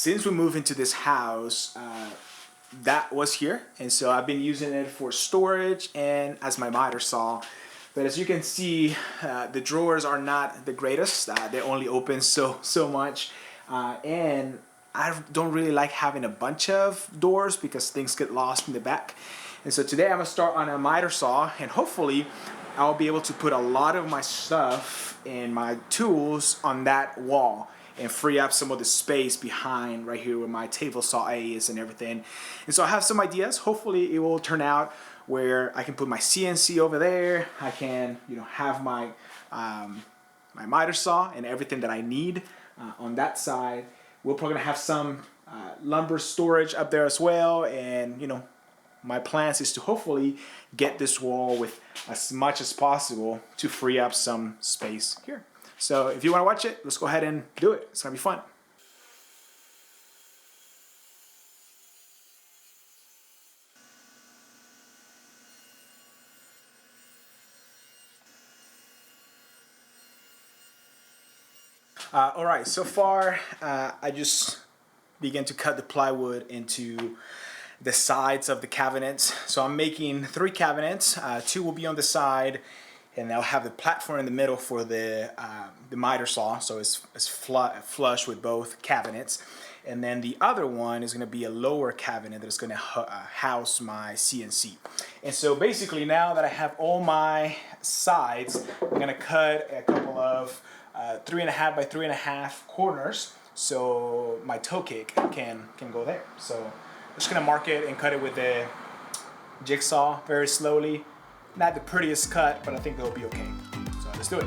since we moved into this house, that was here, and so I've been using it for storage and as my miter saw. But as you can see, the drawers are not the greatest. They only open so much, and I don't really like having a bunch of doors because things get lost in the back. And so today I'm gonna start on a miter saw, and hopefully I'll be able to put a lot of my stuff and my tools on that wall and free up some of the space behind right here where my table saw is and everything. And so I have some ideas. Hopefully it will turn out where I can put my CNC over there. I can, have my my miter saw and everything that I need on that side. We're probably gonna have some lumber storage up there as well, and my plans is to hopefully get this wall with as much as possible to free up some space here. So if you want to watch it, let's go ahead and do it. It's gonna be fun. All right, so far I just began to cut the plywood into the sides of the cabinets. So I'm making 3 cabinets. 2 will be on the side, and I'll have the platform in the middle for the miter saw, so it's flush with both cabinets. And then the other one is going to be a lower cabinet that is going to house my CNC. And so basically now that I have all my sides, I'm going to cut a couple of 3.5 by 3.5 corners so my toe kick can go there. So I'm just going to mark it and cut it with the jigsaw very slowly. Not the prettiest cut, but I think it'll be okay. So let's do it.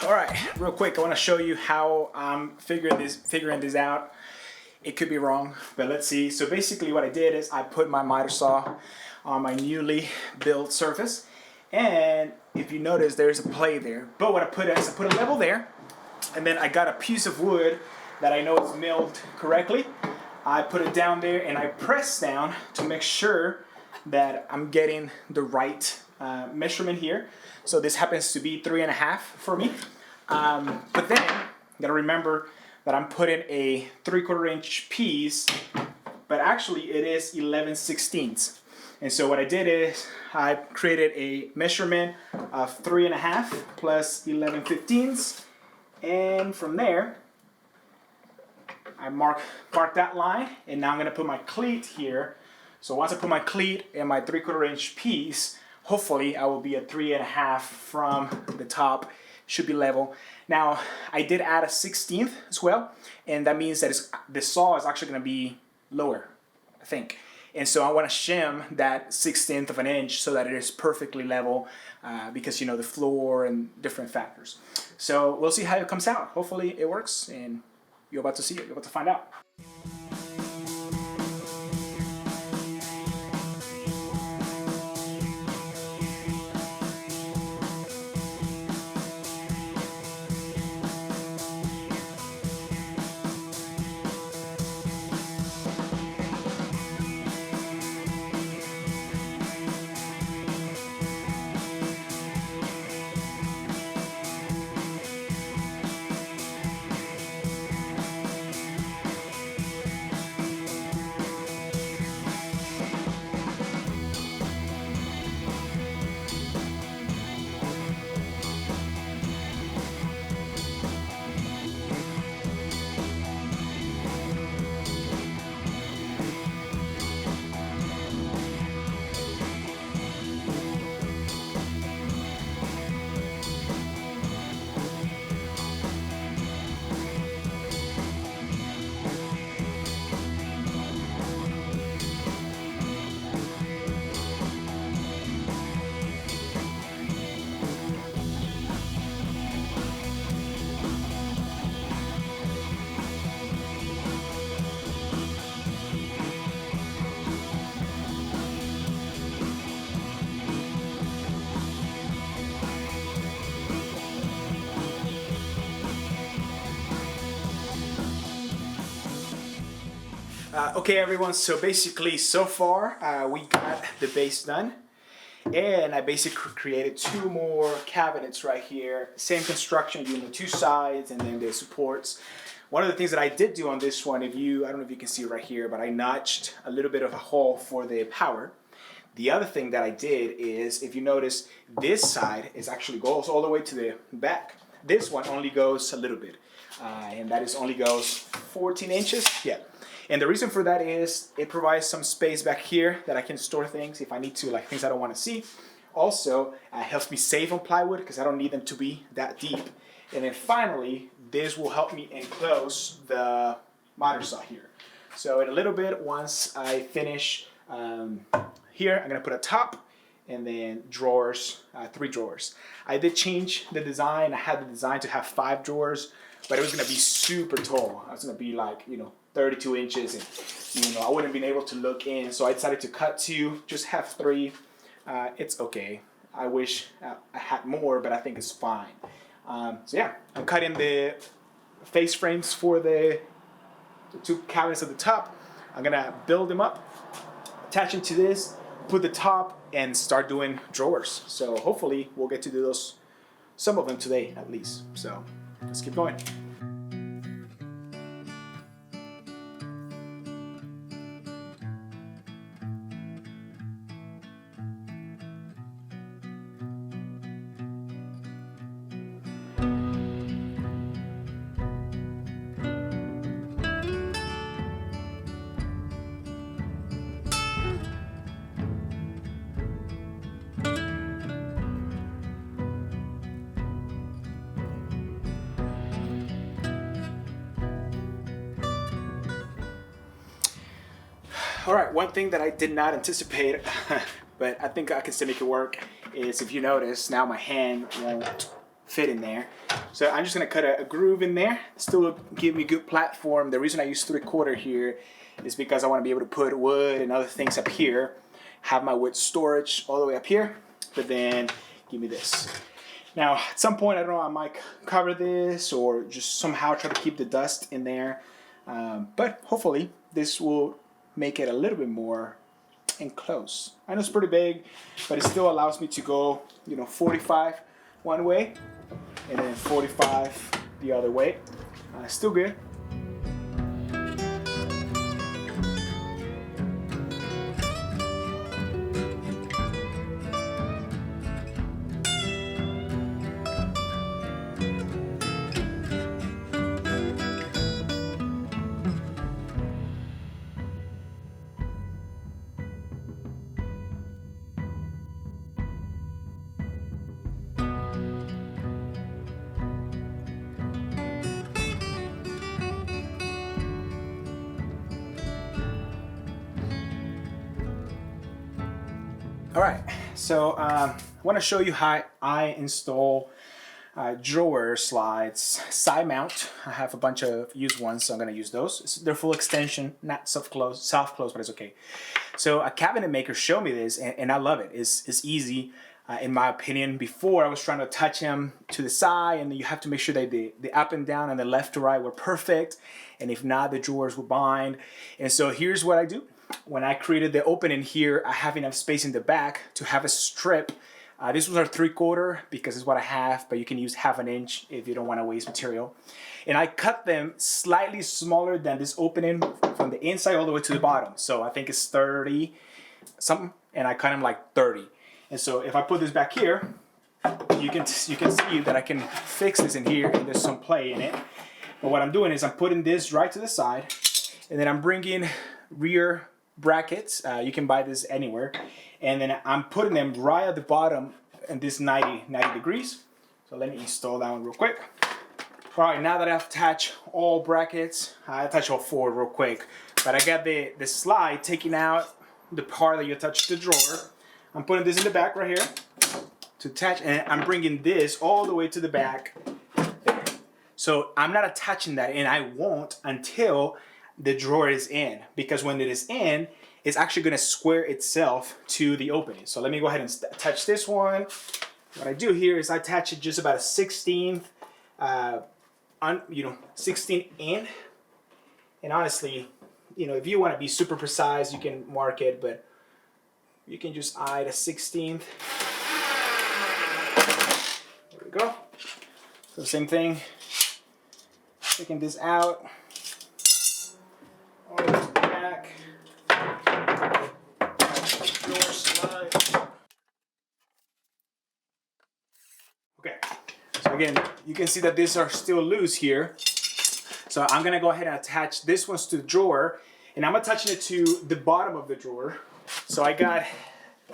All right, real quick, I want to show you how I'm figuring this out. It could be wrong, but let's see. So basically what I did is I put my miter saw on my newly built surface, and if you notice, there's a plate there. But what I put is I put a level there, and then I got a piece of wood that I know is milled correctly. I put it down there and I press down to make sure that I'm getting the right measurement here. So this happens to be 3.5 for me. But then you gotta remember that I'm putting a 3/4 inch piece, but actually it is 11/16. And so what I did is I created a measurement of 3.5 plus 11/15, and from there I mark that line, and now I'm gonna put my cleat here. So once I put my cleat and my 3/4 inch piece, hopefully I will be at 3.5 from the top. Should be level. Now I did add a 16th as well, and that means that the saw is actually gonna be lower, I think. And so I want to shim that 1/16 of an inch so that it is perfectly level, because you know the floor and different factors. So we'll see how it comes out. Hopefully it works, and you're about to see it. You're about to find out. Okay everyone, so basically so far we got the base done, and I basically created 2 more cabinets right here. Same construction, doing the 2 sides and then the supports. One of the things that I did do on this one, I don't know if you can see it right here, but I notched a little bit of a hole for the power. The other thing that I did is, if you notice, this side actually goes all the way to the back. This one only goes a little bit, and that only goes 14 inches. Yeah. And the reason for that is it provides some space back here that I can store things if I need to, like things I don't want to see. Also, helps me save on plywood because I don't need them to be that deep. And then finally, this will help me enclose the miter saw here. So in a little bit, once I finish here, I'm gonna put a top and then drawers, 3 drawers. I did change the design. I had the design to have 5 drawers, but it was gonna be super tall. It was gonna be like, 32 inches, and I wouldn't have been able to look in, so I decided to cut 2, just have 3. It's okay. I wish I had more, but I think it's fine. So yeah, I'm cutting the face frames for the 2 cabinets at the top. I'm gonna build them up, attach them to this, put the top, and start doing drawers. So hopefully we'll get to do some of them today at least. So let's keep going. All right, one thing that I did not anticipate, but I think I can still make it work, is if you notice, now my hand won't fit in there. So I'm just gonna cut a groove in there. Still give me good platform. The reason I use 3/4 here is because I want to be able to put wood and other things up here. Have my wood storage all the way up here, but then give me this. Now, at some point, I don't know, I might cover this or just somehow try to keep the dust in there. But hopefully this will make it a little bit more enclosed. I know it's pretty big, but it still allows me to go, 45 one way and then 45 the other way. Still good. All right, so I want to show you how I install drawer slides, side mount. I have a bunch of used ones, so I'm going to use those. They're full extension, not soft close, but it's okay. So a cabinet maker showed me this, and I love it. It's easy, in my opinion. Before, I was trying to attach them to the side, and you have to make sure that the up and down and the left to right were perfect, and if not, the drawers will bind. And so here's what I do. When I created the opening here, I have enough space in the back to have a strip. This was our 3/4 because it's what I have, but you can use 1/2 inch if you don't want to waste material. And I cut them slightly smaller than this opening from the inside all the way to the bottom. So I think it's 30 something, and I cut them like 30. And so if I put this back here, you can see that I can fix this in here, and there's some play in it. But what I'm doing is I'm putting this right to the side, and then I'm bringing rear brackets. You can buy this anywhere, and then I'm putting them right at the bottom in this 90 degrees. So let me install that one real quick. All right, now that I've attached all brackets, I attached all 4 real quick, but I got the slide taking out the part that you attach to the drawer. I'm putting this in the back right here to attach, and I'm bringing this all the way to the back there. So I'm not attaching that, and I won't until the drawer is in, because when it is in, it's actually going to square itself to the opening. So let me go ahead and attach this one. What I do here is I attach it just about a 1/16, 16 in. And honestly, if you want to be super precise, you can mark it, but you can just eye the 16th. There we go. So same thing, taking this out. All the way to the back. Drawer slide. Okay, so again, you can see that these are still loose here. So I'm gonna go ahead and attach this one to the drawer, and I'm attaching it to the bottom of the drawer. So I got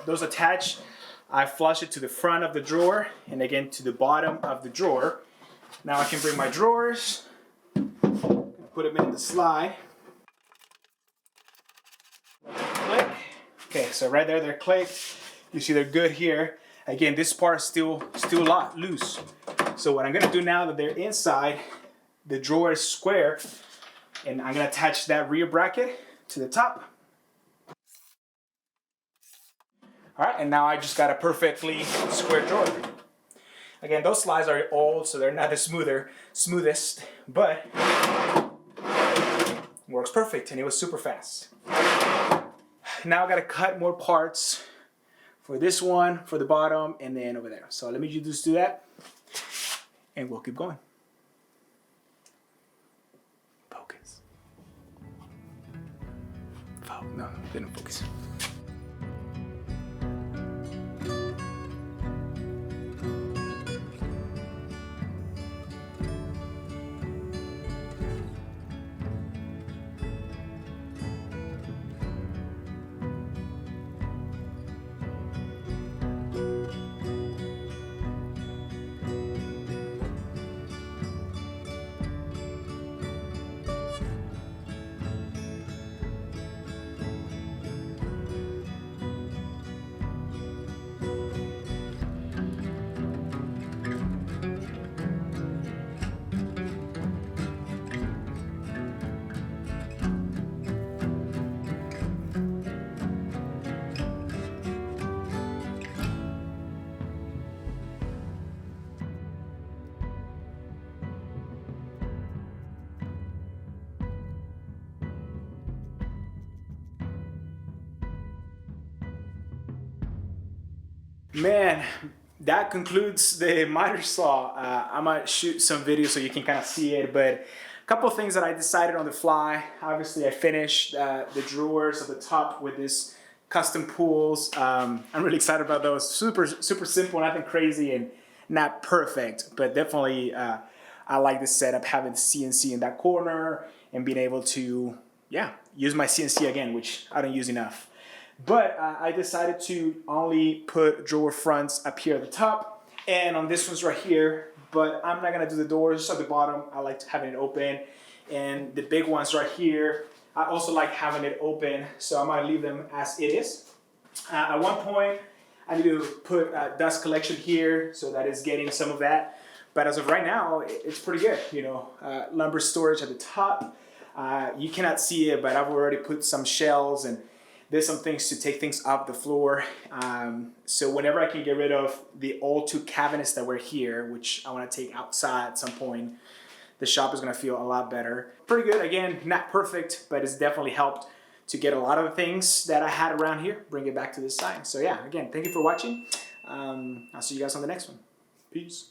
those attached. I flush it to the front of the drawer, and again to the bottom of the drawer. Now I can bring my drawers, put them in the slide. Click. Okay, so right there they're clicked. You see they're good here. Again, this part is still a lot loose. So what I'm gonna do now that they're inside, the drawer is square, and I'm gonna attach that rear bracket to the top. All right, and now I just got a perfectly square drawer. Again, those slides are old, so they're not the smoothest, but works perfect, and it was super fast. Now I gotta cut more parts for this one, for the bottom, and then over there. So let me just do that, and we'll keep going. Focus. No, didn't focus. Man, that concludes the miter saw. I might shoot some video so you can kind of see it, but a couple of things that I decided on the fly. Obviously, I finished the drawers at the top with this custom pulls. I'm really excited about those. Super simple, nothing crazy and not perfect, but definitely I like this setup, having the CNC in that corner and being able to, yeah, use my CNC again, which I don't use enough. But I decided to only put drawer fronts up here at the top and on this one's right here, but I'm not gonna do the doors at the bottom. I like having it open, and the big ones right here, I also like having it open, so I'm gonna leave them as it is. At one point, I need to put dust collection here, so that is getting some of that. But as of right now, it's pretty good. You know, lumber storage at the top. You cannot see it, but I've already put some shelves and there's some things to take things off the floor. So whenever I can get rid of the old two cabinets that were here, which I want to take outside at some point, the shop is going to feel a lot better. Pretty good. Again, not perfect, but it's definitely helped to get a lot of the things that I had around here, bring it back to this side. So yeah, again, thank you for watching. I'll see you guys on the next one. Peace.